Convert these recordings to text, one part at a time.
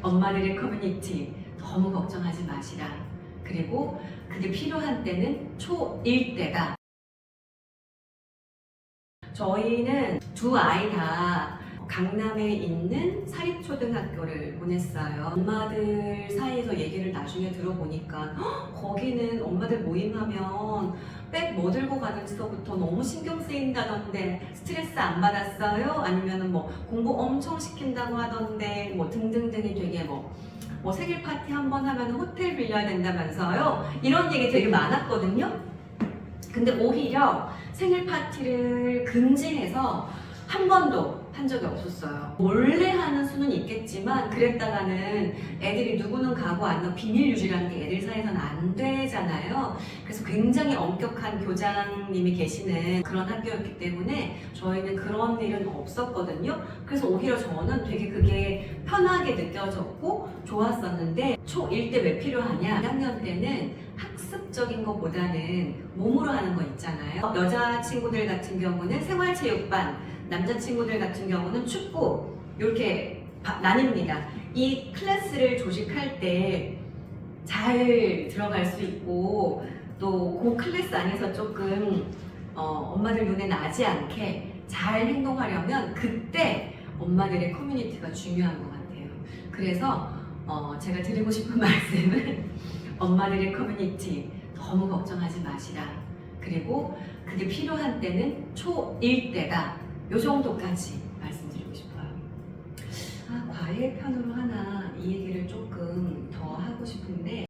엄마들의 커뮤니티 너무 걱정하지 마시라. 그리고 그게 필요한 때는 초1 때다. 저희는 두 아이 다 강남에 있는 사립초등학교를 보냈어요. 엄마들 사이에서 얘기를 나중에 들어보니까 거기는 엄마들 모임하면 백 뭐 들고 가는지서부터 너무 신경 쓰인다던데 스트레스 안 받았어요? 아니면 뭐 공부 엄청 시킨다고 하던데 뭐 등등등이 되게 뭐 생일 파티 한 번 하면 호텔 빌려야 된다면서요? 이런 얘기 되게 많았거든요. 근데 오히려 생일 파티를 금지해서 한 번도 한 적이 없었어요. 몰래 하는 수는 있겠지만 그랬다가는 애들이 누구는 가고 안 가고 비밀 유지라는 게 애들 사이에서는 안 되잖아요. 그래서 굉장히 엄격한 교장님이 계시는 그런 학교였기 때문에 저희는 그런 일은 없었거든요. 그래서 오히려 저는 되게 그게 편하게 느껴졌고 좋았었는데 초1 때 왜 필요하냐? 1학년 때는 학습적인 것보다는 몸으로 하는 거 있잖아요. 여자 친구들 같은 경우는 생활체육반, 남자친구들 같은 경우는 축구 이렇게 나뉩니다. 이 클래스를 조직할 때 잘 들어갈 수 있고 또 그 클래스 안에서 조금 엄마들 눈에 나지 않게 잘 행동하려면 그때 엄마들의 커뮤니티가 중요한 것 같아요. 그래서 제가 드리고 싶은 말씀은 엄마들의 커뮤니티 너무 걱정하지 마시라. 그리고 그게 필요한 때는 초1 때다. 요 정도까지 말씀드리고 싶어요. 과외 편으로 하나 이 얘기를 조금 더 하고 싶은데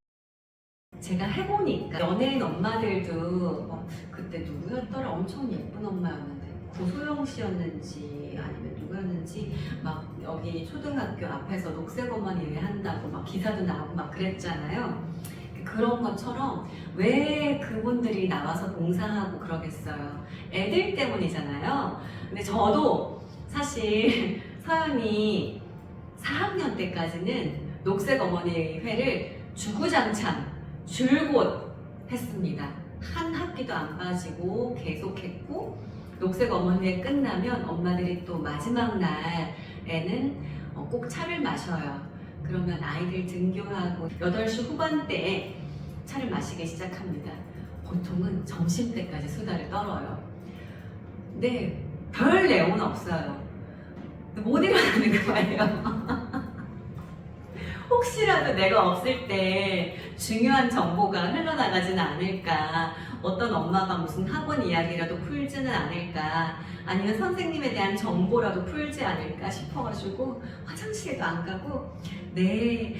제가 해보니까 연예인 엄마들도 그때 누구였더라? 엄청 예쁜 엄마였는데 고소영 씨였는지 아니면 누구였는지 막 여기 초등학교 앞에서 녹색 어머니 회 한다고 막 기사도 나오고 막 그랬잖아요. 그런 것처럼 왜 그분들이 나와서 봉사하고 그러겠어요? 애들 때문이잖아요. 근데 저도 사실 서연이 4학년 때까지는 녹색 어머니 회를 주구장창 줄곧 했습니다. 한 학기도 안 빠지고 계속했고 녹색 어머니 회 끝나면 엄마들이 또 마지막 날에는 꼭 차를 마셔요. 그러면 아이들 등교하고 8시 후반대에 차를 마시기 시작합니다. 보통은 점심때까지 수다를 떨어요. 근데 별 내용은 없어요. 못 일어나는 거예요. 혹시라도 내가 없을 때 중요한 정보가 흘러나가지는 않을까, 어떤 엄마가 무슨 학원 이야기라도 풀지는 않을까, 아니면 선생님에 대한 정보라도 풀지 않을까 싶어가지고 화장실도 안 가고 네,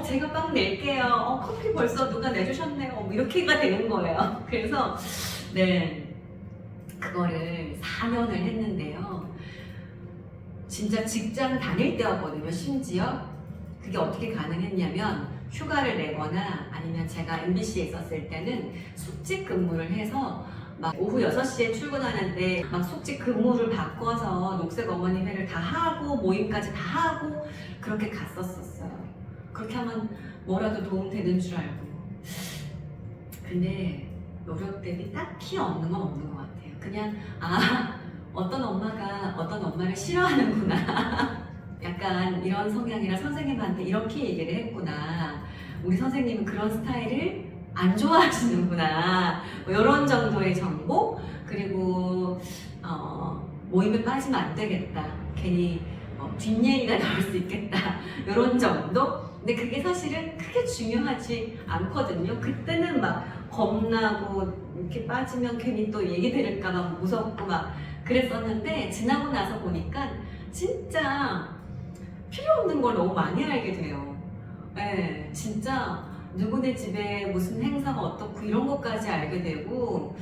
제가 빵 낼게요. 커피 벌써 누가 내주셨네요. 이렇게가 되는 거예요. 그래서 네, 그거를 4년을 했는데요. 진짜 직장 다닐 때였거든요. 심지어 그게 어떻게 가능했냐면 휴가를 내거나 아니면 제가 MBC에 있었을 때는 숙직 근무를 해서 막 오후 6시에 출근하는데 막 숙직 근무를 바꿔서 녹색 어머니 회를 다 하고 모임까지 다 하고 그렇게 갔었어요. 그렇게 하면 뭐라도 도움 되는 줄 알고. 근데 노력 대비 딱히 얻는 건 없는 것 같아요. 그냥 어떤 엄마가 어떤 엄마를 싫어하는구나. 약간 이런 성향이라 선생님한테 이렇게 얘기를 했구나. 우리 선생님은 그런 스타일을 안 좋아하시는구나. 이런 정도의 정보. 그리고 모임에 빠지면 안 되겠다. 괜히 뒷얘기가 나올 수 있겠다. 이런 정도. 근데 그게 사실은 크게 중요하지 않거든요. 그때는 막 겁나고 이렇게 빠지면 괜히 또 얘기 들을까봐 무섭고 막 그랬었는데 지나고 나서 보니까 진짜 필요 없는 걸 너무 많이 알게 돼요. 네, 진짜 누구네 집에 무슨 행사가 어떻고 이런 것까지 알게 되고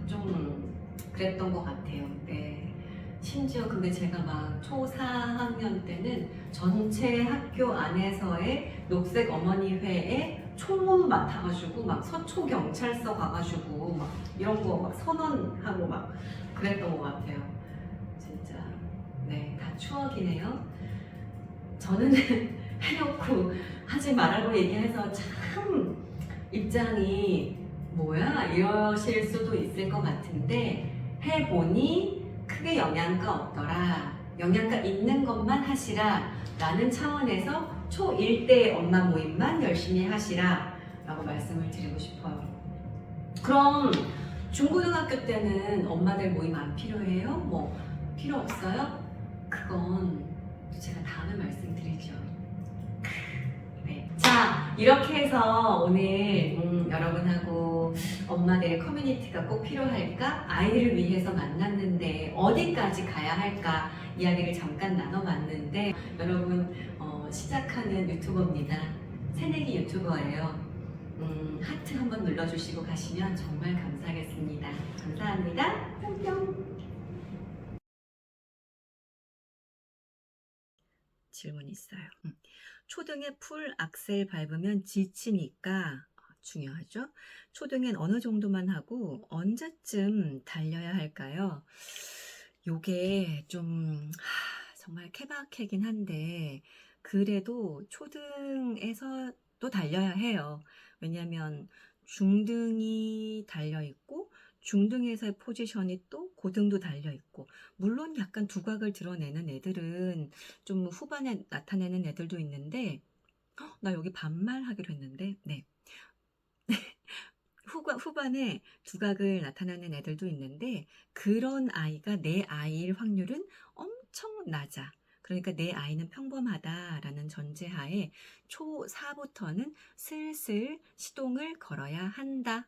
좀 그랬던 것 같아요. 네. 심지어 근데 제가 막 초4학년 때는 전체 학교 안에서의 녹색 어머니회에 총무 맡아가지고 막 서초경찰서 가가지고 막 이런 거 막 선언하고 막 그랬던 것 같아요. 진짜 네, 다 추억이네요. 저는 해놓고 하지 말라고 얘기해서 참 입장이 뭐야 이러실 수도 있을 것 같은데 해보니 크게 영향가 없더라. 영양가 있는 것만 하시라 라는 차원에서 초1대 엄마 모임만 열심히 하시라 라고 말씀을 드리고 싶어요. 그럼 중고등학교 때는 엄마들 모임 안 필요해요? 뭐 필요 없어요? 그건 또 제가 다음에 말씀드리죠. 네. 자, 이렇게 해서 오늘 여러분하고 엄마들의 커뮤니티가 꼭 필요할까? 아이를 위해서 만났는데 어디까지 가야 할까? 이야기를 잠깐 나눠봤는데 여러분 시작하는 유튜버입니다. 새내기 유튜버예요. 하트 한번 눌러주시고 가시면 정말 감사하겠습니다. 감사합니다. 뿅뿅. 질문 있어요. 초등에 풀 악셀 밟으면 지치니까 중요하죠. 초등엔 어느 정도만 하고 언제쯤 달려야 할까요? 요게 좀 정말 케바케긴 한데 그래도 초등에서 또 달려야 해요. 왜냐하면 중등이 달려있고 중등에서의 포지션이 또 고등도 달려있고 물론 약간 두각을 드러내는 애들은 좀 후반에 나타내는 애들도 있는데 나 여기 반말하기로 했는데 네. 후반에 두각을 나타내는 애들도 있는데 그런 아이가 내 아이일 확률은 엄청 낮아. 그러니까 내 아이는 평범하다라는 전제하에 초4부터는 슬슬 시동을 걸어야 한다.